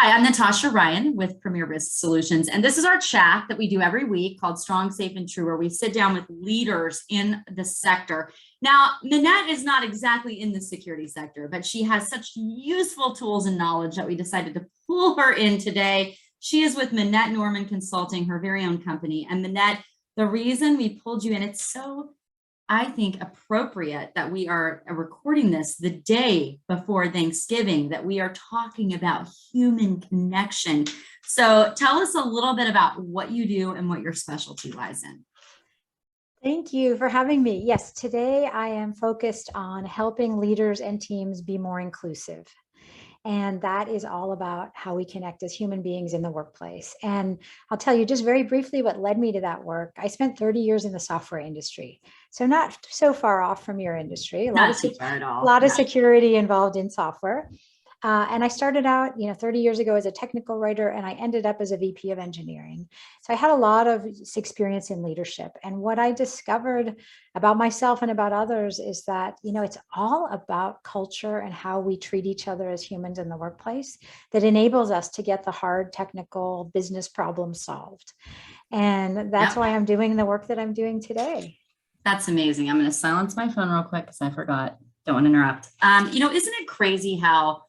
Hi, I'm Natasha Ryan with Premier Risk Solutions, and this is our chat that we do every week called Strong, Safe, and True, where we sit down with leaders in the sector. Now, Minette is not exactly in the security sector, but she has such useful tools and knowledge that we decided to pull her in today. She is with Minette Norman Consulting, her very own company. And Minette, the reason we pulled you in, it's so I think appropriate that we are recording this the day before Thanksgiving, that we are talking about human connection. So tell us a little bit about what you do and what your specialty lies in. Thank you for having me. Yes, today I am focused on helping leaders and teams be more inclusive. And that is all about how we connect as human beings in the workplace. And I'll tell you just very briefly what led me to that work. I spent 30 years in the software industry, so not so far off from your industry. A lot of security involved in software. And I started out, 30 years ago as a technical writer, and I ended up as a VP of engineering. So I had a lot of experience in leadership. And what I discovered about myself and about others is that, it's all about culture and how we treat each other as humans in the workplace that enables us to get the hard technical business problems solved. And that's why I'm doing the work that I'm doing today. That's amazing. I'm going to silence my phone real quick because I forgot. Don't want to interrupt. Isn't it crazy how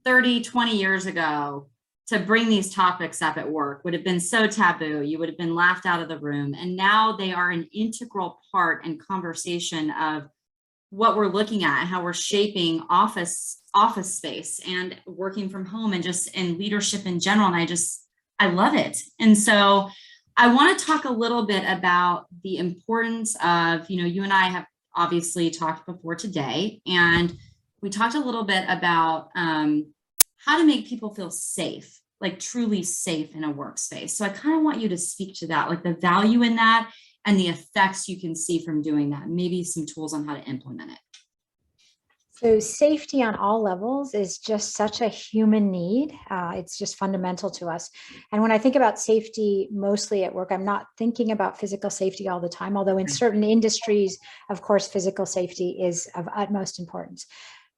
30, 20 years ago, to bring these topics up at work would have been so taboo. You would have been laughed out of the room. And now they are an integral part and conversation of what we're looking at and how we're shaping office space and working from home and just in leadership in general. And I love it. And so I want to talk a little bit about the importance of, you and I have obviously talked before today, and we talked a little bit about how to make people feel safe, like truly safe in a workspace. So I kind of want you to speak to that, like the value in that and the effects you can see from doing that, maybe some tools on how to implement it. So safety on all levels is just such a human need. It's just fundamental to us. And when I think about safety, mostly at work, I'm not thinking about physical safety all the time, although in certain industries, of course, physical safety is of utmost importance.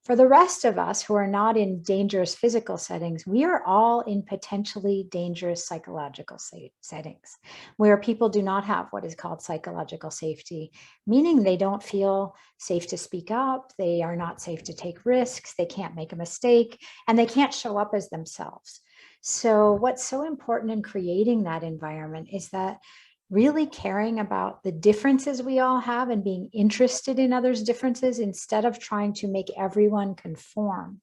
For the rest of us who are not in dangerous physical settings, we are all in potentially dangerous psychological settings where people do not have what is called psychological safety, meaning they don't feel safe to speak up, they are not safe to take risks, they can't make a mistake, and they can't show up as themselves. So what's so important in creating that environment is that really caring about the differences we all have and being interested in others' differences instead of trying to make everyone conform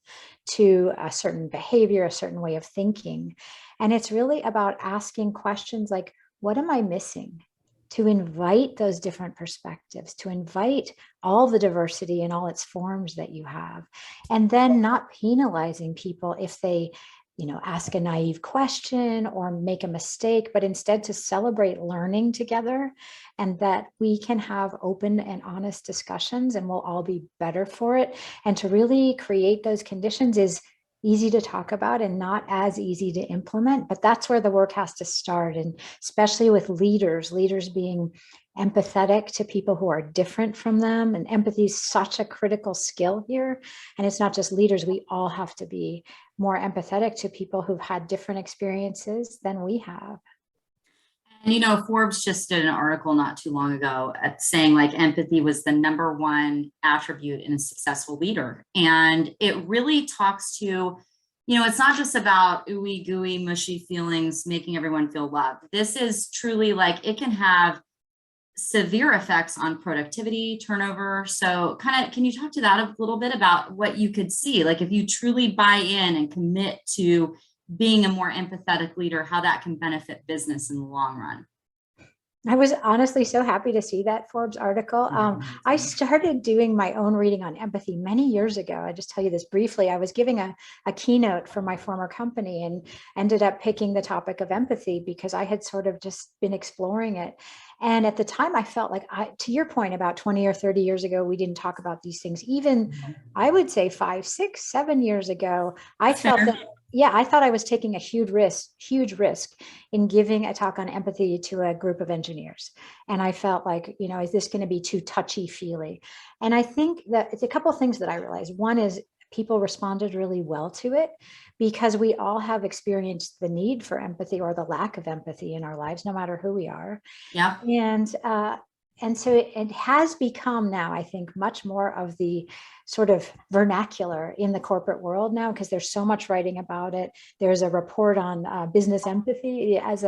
to a certain behavior, a certain way of thinking. And it's really about asking questions like, what am I missing? To invite those different perspectives, to invite all the diversity in all its forms that you have, and then not penalizing people if they ask a naive question or make a mistake, but instead to celebrate learning together and that we can have open and honest discussions and we'll all be better for it. And to really create those conditions is easy to talk about and not as easy to implement, but that's where the work has to start. And especially with leaders being empathetic to people who are different from them. And empathy is such a critical skill here. And it's not just leaders, we all have to be more empathetic to people who've had different experiences than we have. And Forbes just did an article not too long ago saying like empathy was the #1 attribute in a successful leader. And it really talks to, it's not just about ooey gooey mushy feelings, making everyone feel loved. This is truly like it can have severe effects on productivity, turnover. So can you talk to that a little bit about what you could see? Like if you truly buy in and commit to being a more empathetic leader, how that can benefit business in the long run. I was honestly so happy to see that Forbes article. I started doing my own reading on empathy many years ago. I just tell you this briefly. I was giving a keynote for my former company and ended up picking the topic of empathy because I had sort of just been exploring it. And at the time I felt like to your point about 20 or 30 years ago, we didn't talk about these things. Even I would say 5, 6, 7 years ago, I felt that I thought I was taking a huge risk in giving a talk on empathy to a group of engineers. And I felt like, is this going to be too touchy-feely? And I think that it's a couple of things that I realized. One is people responded really well to it because we all have experienced the need for empathy or the lack of empathy in our lives, no matter who we are. Yeah. And so it has become now, I think, much more of the sort of vernacular in the corporate world now, because there's so much writing about it. There's a report on business empathy as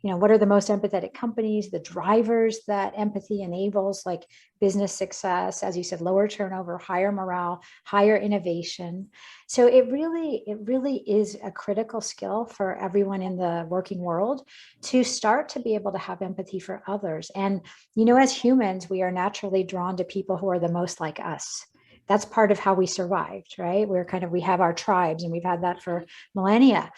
what are the most empathetic companies, the drivers that empathy enables, like business success, as you said, lower turnover, higher morale, higher innovation. So it really is a critical skill for everyone in the working world to start to be able to have empathy for others. And, as humans, we are naturally drawn to people who are the most like us. That's part of how we survived, right? We have our tribes, and we've had that for millennia.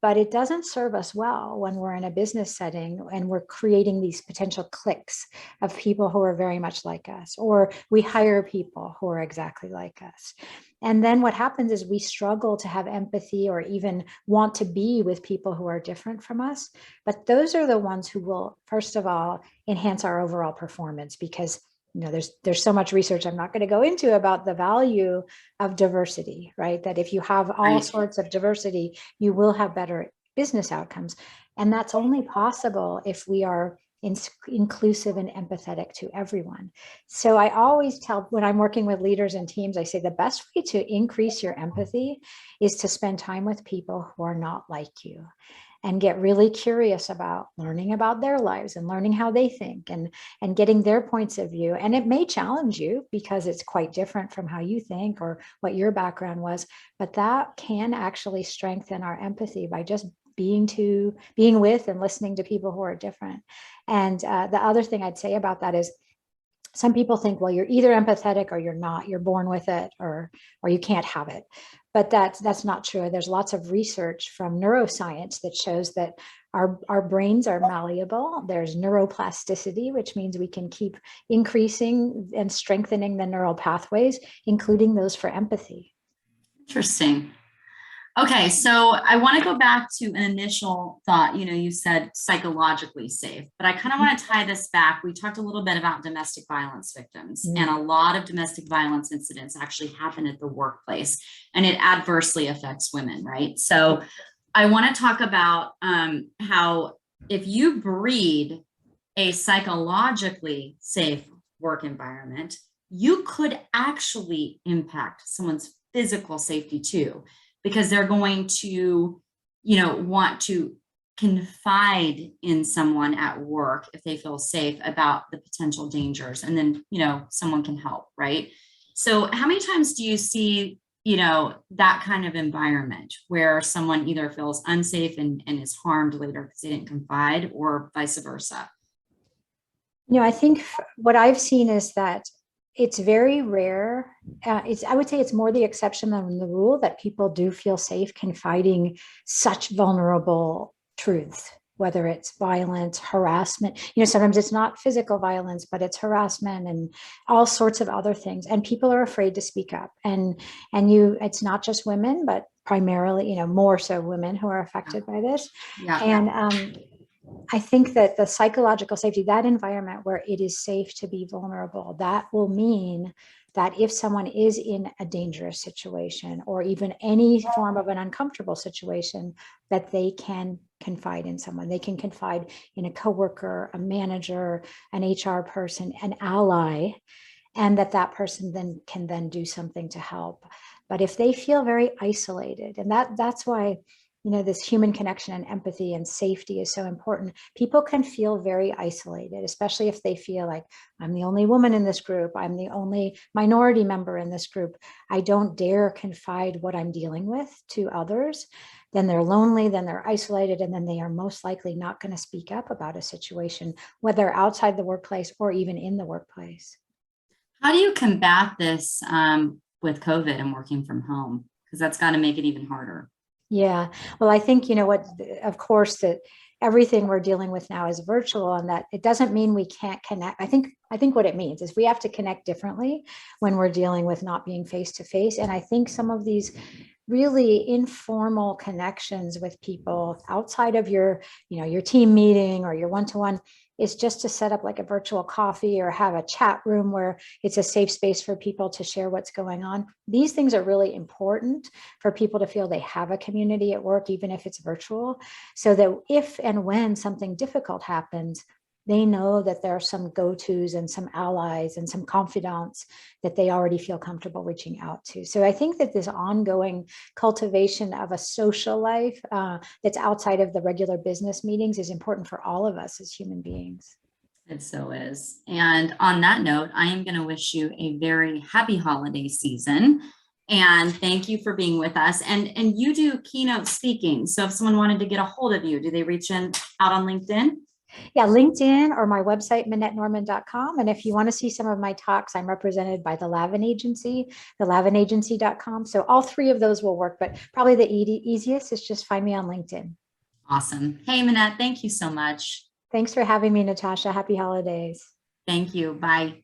But it doesn't serve us well when we're in a business setting and we're creating these potential cliques of people who are very much like us, or we hire people who are exactly like us. And then what happens is we struggle to have empathy or even want to be with people who are different from us. But those are the ones who will, first of all, enhance our overall performance, because there's so much research I'm not going to go into about the value of diversity, right? That if you have all sorts of diversity, you will have better business outcomes. And that's only possible if we are inclusive and empathetic to everyone. So I always tell, when I'm working with leaders and teams, I say the best way to increase your empathy is to spend time with people who are not like you, and get really curious about learning about their lives and learning how they think, and getting their points of view. And it may challenge you because it's quite different from how you think or what your background was, but that can actually strengthen our empathy by just being with and listening to people who are different. And the other thing I'd say about that is, some people think, well, you're either empathetic or you're not, you're born with it, or you can't have it. But that's not true. There's lots of research from neuroscience that shows that our brains are malleable. There's neuroplasticity, which means we can keep increasing and strengthening the neural pathways, including those for empathy. Interesting. Okay, so I want to go back to an initial thought. You said psychologically safe, but I kind of want to tie this back. We talked a little bit about domestic violence victims, and a lot of domestic violence incidents actually happen at the workplace, and it adversely affects women, right? So I want to talk about how if you breed a psychologically safe work environment, you could actually impact someone's physical safety too, because they're going to, want to confide in someone at work if they feel safe about the potential dangers, and then, someone can help, right? So how many times do you see, that kind of environment where someone either feels unsafe and is harmed later because they didn't confide, or vice versa? I think what I've seen is that it's very rare. I would say it's more the exception than the rule that people do feel safe confiding such vulnerable truths, whether it's violence, harassment. Sometimes it's not physical violence, but it's harassment and all sorts of other things. And people are afraid to speak up. And it's not just women, but primarily, more so women who are affected by this. Yeah. And I think that the psychological safety, that environment where it is safe to be vulnerable, that will mean that if someone is in a dangerous situation or even any form of an uncomfortable situation, that they can confide in someone. They can confide in a coworker, a manager, an HR person, an ally, and that person then can do something to help. But if they feel very isolated, and that's why this human connection and empathy and safety is so important. People can feel very isolated, especially if they feel like, I'm the only woman in this group, I'm the only minority member in this group, I don't dare confide what I'm dealing with to others. Then they're lonely, then they're isolated, and then they are most likely not going to speak up about a situation, whether outside the workplace or even in the workplace. How do you combat this with COVID and working from home? Because that's got to make it even harder. Yeah. Well, I think, of course, that everything we're dealing with now is virtual, and that it doesn't mean we can't connect. I think what it means is we have to connect differently when we're dealing with not being face to face. And I think some of these really informal connections with people outside of your team meeting or your one-to-one, is just to set up like a virtual coffee or have a chat room where it's a safe space for people to share what's going on. These things are really important for people to feel they have a community at work, even if it's virtual, so that if and when something difficult happens, they know that there are some go-tos and some allies and some confidants that they already feel comfortable reaching out to. So I think that this ongoing cultivation of a social life that's outside of the regular business meetings is important for all of us as human beings. It so is. And on that note, I am going to wish you a very happy holiday season. And thank you for being with us. And you do keynote speaking. So if someone wanted to get a hold of you, do they reach out on LinkedIn? Yeah, LinkedIn or my website, MinetteNorman.com. And if you want to see some of my talks, I'm represented by the Lavin Agency, thelavenagency.com. So all three of those will work, but probably the easiest is just find me on LinkedIn. Awesome. Hey, Minette, thank you so much. Thanks for having me, Natasha. Happy holidays. Thank you. Bye.